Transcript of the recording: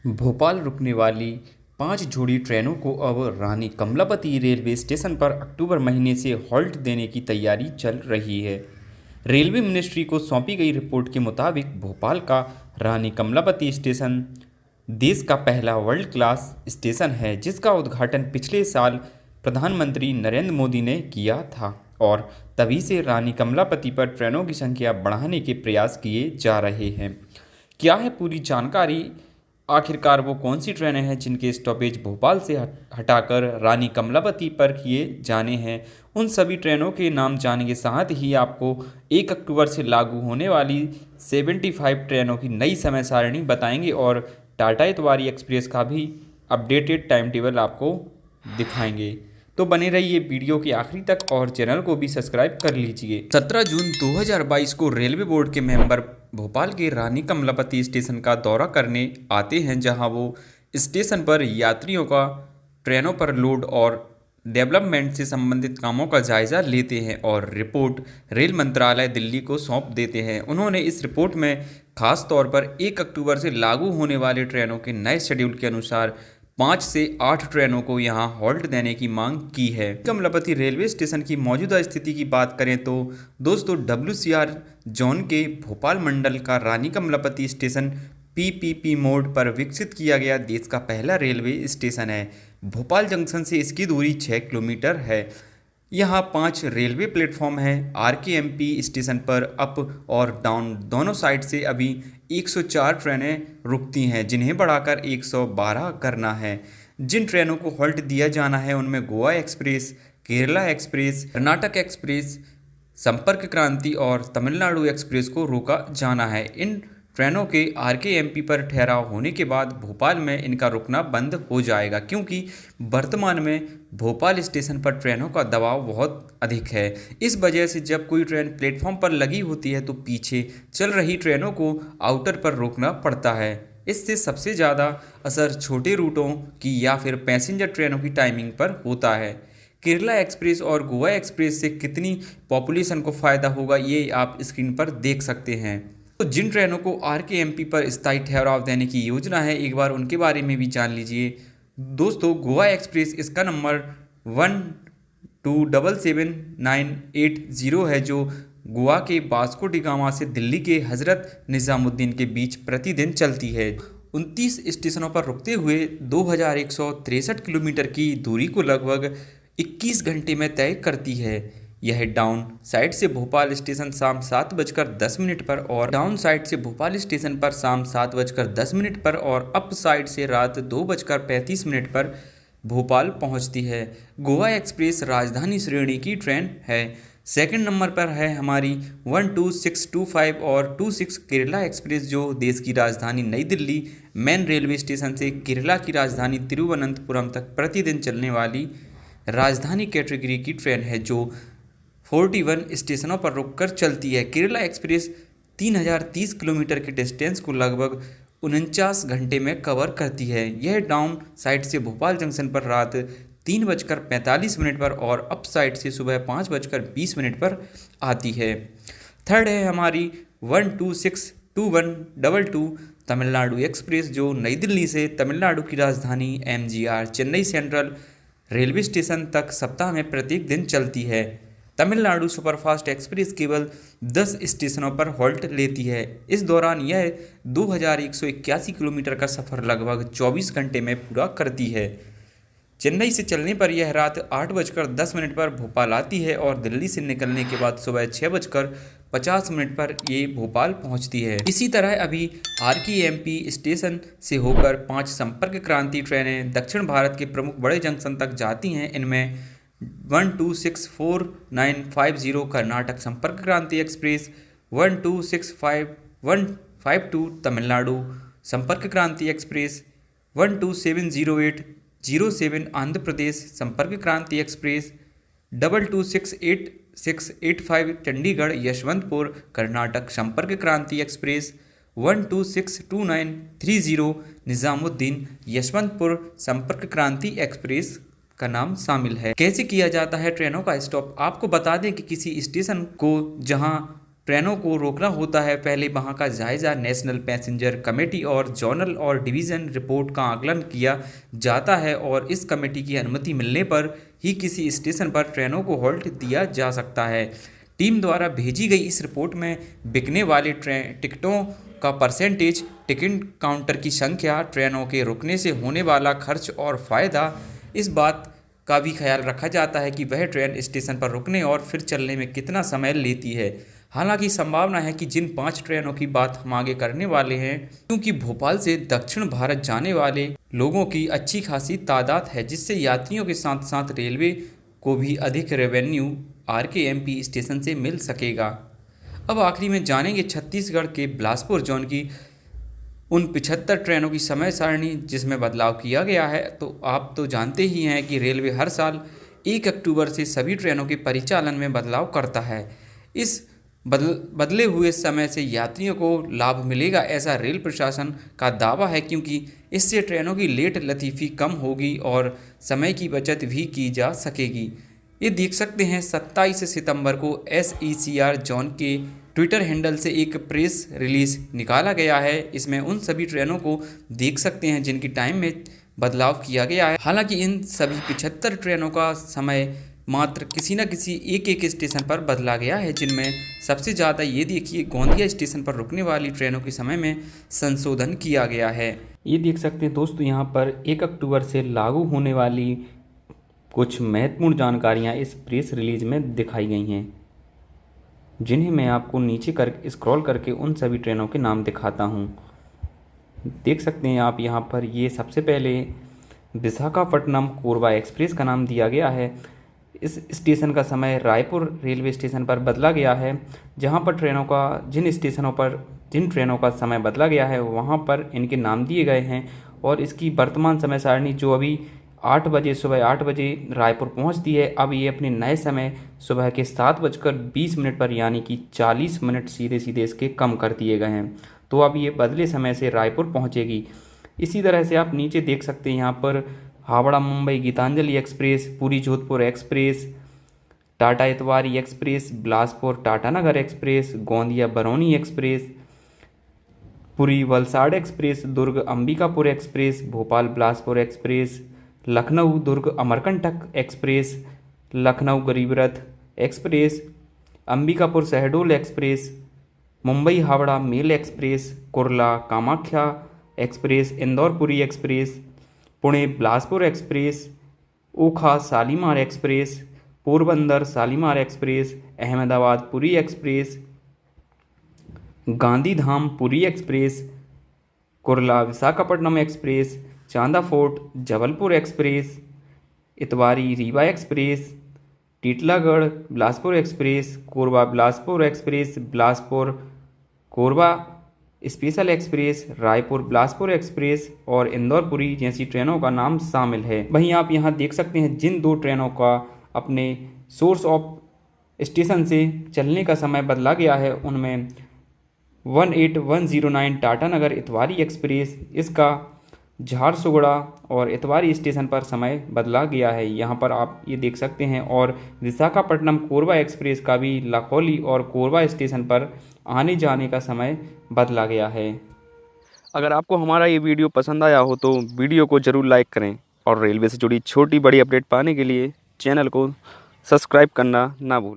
भोपाल रुकने वाली 5 जोड़ी ट्रेनों को अब रानी कमलापति रेलवे स्टेशन पर अक्टूबर महीने से हॉल्ट देने की तैयारी चल रही है। रेलवे मिनिस्ट्री को सौंपी गई रिपोर्ट के मुताबिक भोपाल का रानी कमलापति स्टेशन देश का पहला वर्ल्ड क्लास स्टेशन है, जिसका उद्घाटन पिछले साल प्रधानमंत्री नरेंद्र मोदी ने किया था और तभी से रानी कमलापति पर ट्रेनों की संख्या बढ़ाने के प्रयास किए जा रहे हैं। क्या है पूरी जानकारी? आखिरकार वो कौन सी ट्रेनें हैं जिनके स्टॉपेज भोपाल से हटाकर रानी कमलापति पर किए जाने हैं? उन सभी ट्रेनों के नाम जानने के साथ ही आपको 1 अक्टूबर से लागू होने वाली 75 ट्रेनों की नई समय सारणी बताएंगे और टाटा इतवारी एक्सप्रेस का भी अपडेटेड टाइम टेबल आपको दिखाएंगे। तो बने रहिए वीडियो के आखिरी तक और चैनल को भी सब्सक्राइब कर लीजिए। 17 जून 2022 को रेलवे बोर्ड के मेंबर भोपाल के रानी कमलापति स्टेशन का दौरा करने आते हैं, जहां वो स्टेशन पर यात्रियों का ट्रेनों पर लोड और डेवलपमेंट से संबंधित कामों का जायजा लेते हैं और रिपोर्ट रेल मंत्रालय दिल्ली को सौंप देते हैं। उन्होंने इस रिपोर्ट में खास तौर पर 1 अक्टूबर से लागू होने वाले ट्रेनों के नए शेड्यूल के अनुसार 5 से 8 ट्रेनों को यहां हॉल्ट देने की मांग की है। कमलापति रेलवे स्टेशन की मौजूदा स्थिति की बात करें तो दोस्तों, WCR जोन के भोपाल मंडल का रानी कमलापति स्टेशन PPP मोड पर विकसित किया गया देश का पहला रेलवे स्टेशन है। भोपाल जंक्शन से इसकी दूरी 6 किलोमीटर है। यहाँ 5 रेलवे प्लेटफॉर्म हैं। RKMP स्टेशन पर अप और डाउन दोनों साइड से अभी 104 ट्रेनें रुकती हैं, जिन्हें बढ़ाकर 112 करना है। जिन ट्रेनों को हॉल्ट दिया जाना है उनमें Goa express, Kerala express, Karnataka express, संपर्क क्रांति और तमिलनाडु एक्सप्रेस को रोका जाना है। इन ट्रेनों के RKMP पर ठहराव होने के बाद भोपाल में इनका रुकना बंद हो जाएगा, क्योंकि वर्तमान में भोपाल स्टेशन पर ट्रेनों का दबाव बहुत अधिक है। इस वजह से जब कोई ट्रेन प्लेटफॉर्म पर लगी होती है तो पीछे चल रही ट्रेनों को आउटर पर रोकना पड़ता है। इससे सबसे ज़्यादा असर छोटे रूटों की या फिर पैसेंजर ट्रेनों की टाइमिंग पर होता है। केरला एक्सप्रेस और गोवा एक्सप्रेस से कितनी पॉपुलेशन को फ़ायदा होगा, ये आप स्क्रीन पर देख सकते हैं। तो जिन ट्रेनों को RKMP पर स्थायी ठहराव देने की योजना है, एक बार उनके बारे में भी जान लीजिए। दोस्तों, गोवा एक्सप्रेस इसका नंबर 1277980 है, जो गोवा के वास्को डी गामा से दिल्ली के हज़रत निज़ामुद्दीन के बीच प्रतिदिन चलती है। 29 स्टेशनों पर रुकते हुए 2163 किलोमीटर की दूरी को लगभग 21 घंटे में तय करती है। यह डाउन साइड से भोपाल स्टेशन शाम 7:10 पर और डाउन साइड से भोपाल स्टेशन पर शाम 7:10 पर और अप साइड से रात 2:35 पर भोपाल पहुंचती है। गोवा एक्सप्रेस राजधानी श्रेणी की ट्रेन है। सेकंड नंबर पर है हमारी 12625 और 26 केरला एक्सप्रेस, जो देश की राजधानी नई दिल्ली मेन रेलवे स्टेशन से केरला की राजधानी तिरुवनंतपुरम तक प्रतिदिन चलने वाली राजधानी कैटेगरी की ट्रेन है, जो 41 स्टेशनों पर रुककर चलती है। केरला एक्सप्रेस 3030 किलोमीटर के डिस्टेंस को लगभग 49 घंटे में कवर करती है। यह डाउन साइड से भोपाल जंक्शन पर रात 3:45 पर और अप साइड से सुबह 5:20 पर आती है। थर्ड है हमारी 1262122 तमिलनाडु एक्सप्रेस, जो नई दिल्ली से तमिलनाडु की राजधानी MGR Chennai central railway station तक सप्ताह में प्रत्येक दिन चलती है। तमिलनाडु सुपरफास्ट एक्सप्रेस केवल 10 स्टेशनों पर हॉल्ट लेती है। इस दौरान यह 2181 किलोमीटर का सफ़र लगभग 24 घंटे में पूरा करती है। चेन्नई से चलने पर यह रात 8:10 पर भोपाल आती है और दिल्ली से निकलने के बाद सुबह 6:50 पर ये भोपाल पहुंचती है। इसी तरह अभी RKMP स्टेशन से होकर 5 संपर्क क्रांति ट्रेनें दक्षिण भारत के प्रमुख बड़े जंक्शन तक जाती हैं। इनमें 1264-950 कर्नाटक संपर्क क्रांति एक्सप्रेस, 1265-152 तमिलनाडु संपर्क क्रांति एक्सप्रेस, 1270-807 आंध्र प्रदेश संपर्क क्रांति एक्सप्रेस, 2268-685 चंडीगढ़ यशवंतपुर कर्नाटक संपर्क क्रांति एक्सप्रेस, 12262930 निज़ामुद्दीन यशवंतपुर संपर्क क्रांति एक्सप्रेस का नाम शामिल है। कैसे किया जाता है ट्रेनों का स्टॉप? आपको बता दें कि किसी स्टेशन को जहां ट्रेनों को रोकना होता है, पहले वहाँ का जायज़ा नेशनल पैसेंजर कमेटी और जोनल और डिवीज़न रिपोर्ट का आकलन किया जाता है और इस कमेटी की अनुमति मिलने पर ही किसी स्टेशन पर ट्रेनों को हॉल्ट दिया जा सकता है। टीम द्वारा भेजी गई इस रिपोर्ट में बिकने वाले टिकटों का परसेंटेज, टिकट काउंटर की संख्या, ट्रेनों के रुकने से होने वाला खर्च और फ़ायदा, इस बात का भी ख्याल रखा जाता है कि वह ट्रेन स्टेशन पर रुकने और फिर चलने में कितना समय लेती है। हालांकि संभावना है कि जिन 5 ट्रेनों की बात हम आगे करने वाले हैं, क्योंकि भोपाल से दक्षिण भारत जाने वाले लोगों की अच्छी खासी तादाद है, जिससे यात्रियों के साथ साथ रेलवे को भी अधिक रेवेन्यू RKMP स्टेशन से मिल सकेगा। अब आखिरी में जानेंगे छत्तीसगढ़ के बिलासपुर जोन की उन 75 ट्रेनों की समय सारणी जिसमें बदलाव किया गया है। तो आप तो जानते ही हैं कि रेलवे हर साल 1 अक्टूबर से सभी ट्रेनों के परिचालन में बदलाव करता है। इस बदले हुए समय से यात्रियों को लाभ मिलेगा, ऐसा रेल प्रशासन का दावा है, क्योंकि इससे ट्रेनों की लेट लतीफ़ी कम होगी और समय की बचत भी की जा सकेगी। ये देख सकते हैं 27 सितंबर को SECR जोन के ट्विटर हैंडल से एक प्रेस रिलीज़ निकाला गया है। इसमें उन सभी ट्रेनों को देख सकते हैं जिनकी टाइम में बदलाव किया गया है। हालांकि इन सभी 75 ट्रेनों का समय मात्र किसी न किसी एक स्टेशन पर बदला गया है, जिनमें सबसे ज़्यादा ये देखिए गोंदिया स्टेशन पर रुकने वाली ट्रेनों के समय में संशोधन किया गया है। ये देख सकते हैं दोस्तों, यहाँ पर 1 अक्टूबर से लागू होने वाली कुछ महत्वपूर्ण जानकारियाँ इस प्रेस रिलीज में दिखाई गई हैं, जिन्हें मैं आपको नीचे स्क्रॉल करके उन सभी ट्रेनों के नाम दिखाता हूँ। देख सकते हैं आप यहाँ पर, ये सबसे पहले विशाखापट्टनम कोरबा एक्सप्रेस का नाम दिया गया है। इस स्टेशन का समय रायपुर रेलवे स्टेशन पर बदला गया है। जहाँ पर जिन ट्रेनों का समय बदला गया है वहाँ पर इनके नाम दिए गए हैं और इसकी वर्तमान समय सारणी जो अभी सुबह 8 बजे रायपुर पहुँचती है, अब ये अपने नए समय सुबह के 7:20 पर, यानी कि 40 मिनट सीधे सीधे इसके कम कर दिए गए हैं। तो अब ये बदले समय से रायपुर पहुँचेगी। इसी तरह से आप नीचे देख सकते हैं यहाँ पर Howrah Mumbai Gitanjali express, Puri Jodhpur express, Tata Itwari express, Bilaspur Tatanagar express, Gondia Barauni express, Puri Valsad express, Durg Ambikapur express, Bhopal Bilaspur express, Lucknow Durg Amarkantak express, Lucknow Garib Rath express, Ambikapur Shahdol express, Mumbai Howrah mail express, Kurla Kamakhya express, Indore Puri express, Pune Bilaspur express, Okha Shalimar express, Porbandar Shalimar express, Ahmedabad Puri express, Gandhidham Puri express, Kurla Visakhapatnam express, Chanda fort Jabalpur express, Itwari Rewa express, Titlagarh Bilaspur express, Korba Bilaspur express, Bilaspur Korba special express, Raipur Bilaspur express और इंदौर पुरी जैसी ट्रेनों का नाम शामिल है। वहीं आप यहां देख सकते हैं जिन 2 ट्रेनों का अपने सोर्स ऑफ स्टेशन से चलने का समय बदला गया है, उनमें 18109 टाटानगर इतवारी एक्सप्रेस, इसका झारसुगुड़ा और इतवारी स्टेशन पर समय बदला गया है, यहाँ पर आप ये देख सकते हैं। और विशाखापट्टनम कोरबा एक्सप्रेस का भी लखौली और कोरबा स्टेशन पर आने जाने का समय बदला गया है। अगर आपको हमारा ये वीडियो पसंद आया हो तो वीडियो को ज़रूर लाइक करें और रेलवे से जुड़ी छोटी बड़ी अपडेट पाने के लिए चैनल को सब्सक्राइब करना ना भूलें।